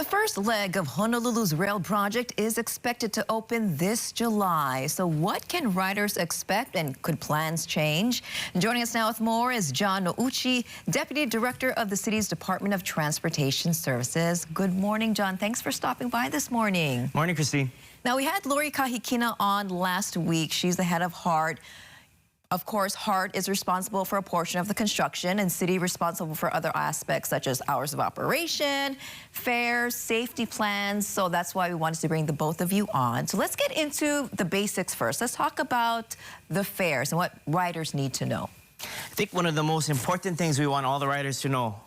The first leg of Honolulu's rail project is expected to open this July. So what can riders expect, and could plans change? Joining us now with more is John Nouchi, Deputy Director of the city's Department of Transportation Services. Good morning, John. Thanks for stopping by this morning. Morning, Christine. Now, we had Lori Kahikina on last week. She's the head of HART. Of course, HART is responsible for a portion of the construction and city responsible for other aspects such as hours of operation, fares, safety plans. So that's why we wanted to bring the both of you on. So let's get into the basics first. Let's talk about the fares and what riders need to know. I think one of the most important things we want all the riders to know: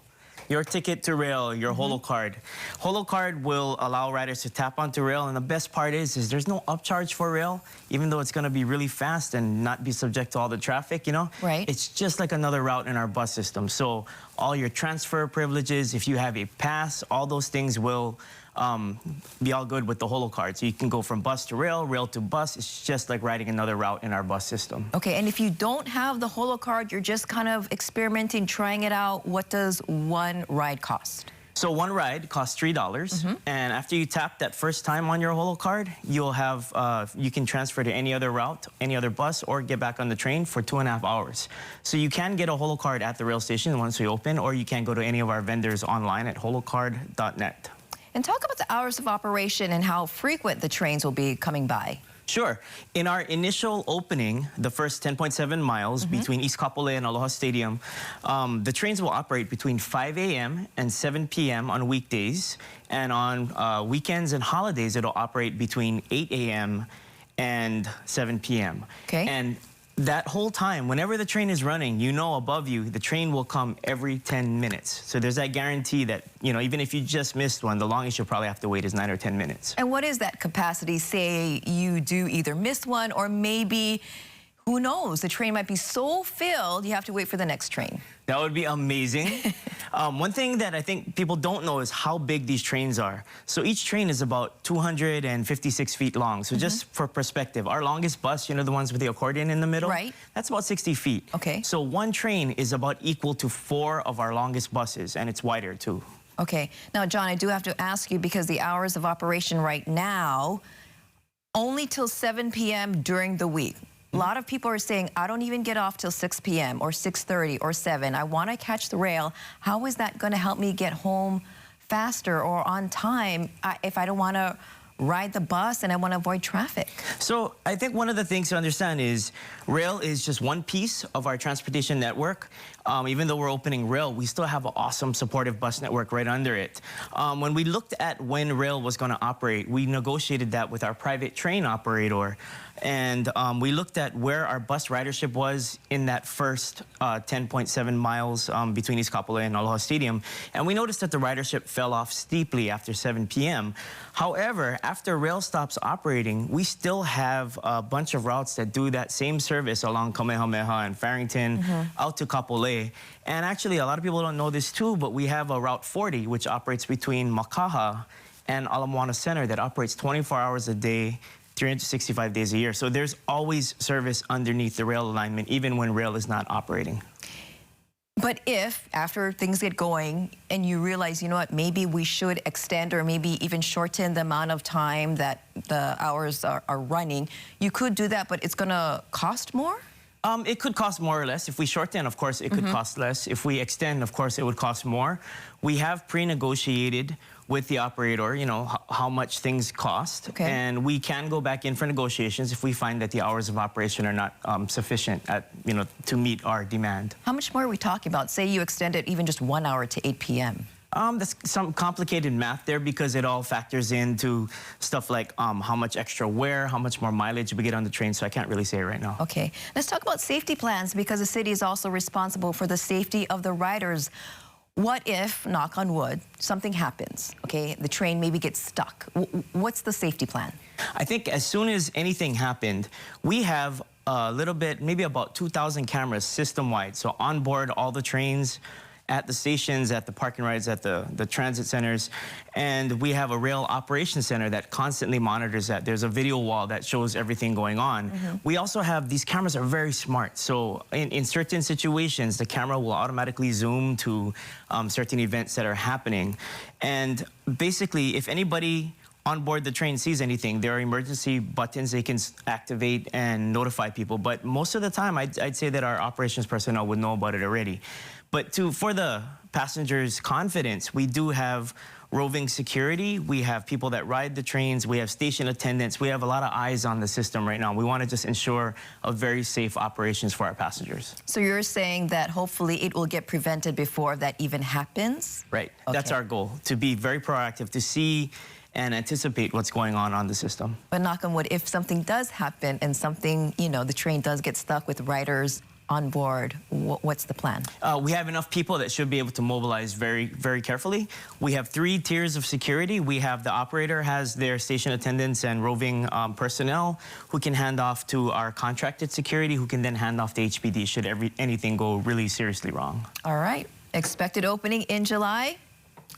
your ticket to rail, your Holo card. Holo card will allow riders to tap onto rail, and the best part is there's no upcharge for rail, even though it's going to be really fast and not be subject to all the traffic, you know? Right. It's just like another route in our bus system. So all your transfer privileges, if you have a pass, all those things will be all good with the Holo card. So you can go from bus to rail, rail to bus. It's just like riding another route in our bus system. Okay, and if you don't have the Holo card, you're just kind of experimenting, trying it out, what does one ride cost? So one ride costs $3, and after you tap that first time on your Holo card, you'll have you can transfer to any other route, any other bus, or get back on the train for 2.5 hours. So you can get a Holo card at the rail station once we open, or you can go to any of our vendors online at holocard.net. And talk about the hours of operation and how frequent the trains will be coming by. Sure. In our initial opening, the first 10.7 miles between East Kapolei and Aloha Stadium, the trains will operate between 5 a.m. and 7 p.m. on weekdays. And on weekends and holidays, it'll operate between 8 a.m. and 7 p.m. Okay. And that whole time, whenever the train is running, you know above you, the train will come every 10 minutes. So there's that guarantee that, you know, even if you just missed one, the longest you'll probably have to wait is 9 or 10 minutes. And what is that capacity? Say you do either miss one, or maybe, who knows, the train might be so filled you have to wait for the next train. That would be amazing. One thing that I think people don't know is how big these trains are. So each train is about 256 feet long. So just for perspective, our longest bus, you know, the ones with the accordion in the middle? Right. That's about 60 feet. Okay. So one train is about equal to 4 of our longest buses, and it's wider too. Okay. Now, John, I do have to ask you, because the hours of operation right now, only till 7 p.m. during the week. A lot of people are saying, I don't even get off till 6 p.m. or 6:30 or 7. I want to catch the rail. How is that going to help me get home faster or on time if I don't want to ride the bus and I want to avoid traffic? So I think one of the things to understand is rail is just one piece of our transportation network. Even though we're opening rail, we still have an awesome supportive bus network right under it. When we looked at when rail was going to operate, we negotiated that with our private train operator. And we looked at where our bus ridership was in that first 10.7 miles between East Kapolei and Aloha Stadium. And we noticed that the ridership fell off steeply after 7 p.m. However, after rail stops operating, we still have a bunch of routes that do that same service along Kamehameha and Farrington out to Kapolei. And actually, a lot of people don't know this too, but we have a Route 40, which operates between Makaha and Ala Moana Center, that operates 24 hours a day, 365 days a year. So there's always service underneath the rail alignment, even when rail is not operating. But if, after things get going, and you realize, you know what, maybe we should extend or maybe even shorten the amount of time that the hours are running, you could do that, but it's going to cost more? It could cost more or less. If we shorten, of course, it could cost less. If we extend, of course, it would cost more. We have pre-negotiated with the operator, you know, how much things cost. Okay. And we can go back in for negotiations if we find that the hours of operation are not sufficient you know, to meet our demand. How much more are we talking about? Say you extend it even just 1 hour to 8 p.m. That's some complicated math there, because it all factors into stuff like how much extra wear, how much more mileage we get on the train, so I can't really say it right now. Okay, let's talk about safety plans, because the city is also responsible for the safety of the riders. What if, knock on wood, something happens, okay? The train maybe gets stuck. What's the safety plan? I think as soon as anything happened, we have a little bit, maybe about 2,000 cameras system-wide, so on board all the trains. at the stations, at the parking rides, at the transit centers. And we have a rail operations center that constantly monitors that. There's a video wall that shows everything going on. We also have, these cameras are very smart. So in certain situations, the camera will automatically zoom to certain events that are happening. And basically, if anybody on board the train sees anything, there are emergency buttons they can activate and notify people. But most of the time, I'd say that our operations personnel would know about it already. But for the passengers' confidence, we do have roving security. We have people that ride the trains. We have station attendants. We have a lot of eyes on the system right now. We want to just ensure a very safe operations for our passengers. So you're saying that hopefully it will get prevented before that even happens? Right. Okay. That's our goal, to be very proactive, to see and anticipate what's going on the system. But knock on wood, if something does happen and something, you know, the train does get stuck with riders on board, what's the plan? We have enough people that should be able to mobilize very, very carefully. We have 3 tiers of security. We have the operator has their station attendants and roving personnel who can hand off to our contracted security, who can then hand off to HPD should anything go really seriously wrong. All right. Expected opening in July?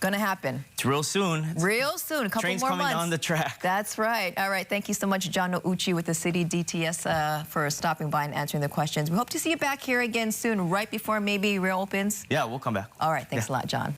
Gonna happen. It's real soon. Real soon, a couple Trains more coming months. down the track. That's right. All right, thank you so much, John Nouchi with the City DTS for stopping by and answering the questions. We hope to see you back here again soon, right before maybe Rail opens. Yeah, we'll come back. All right, thanks a lot, John.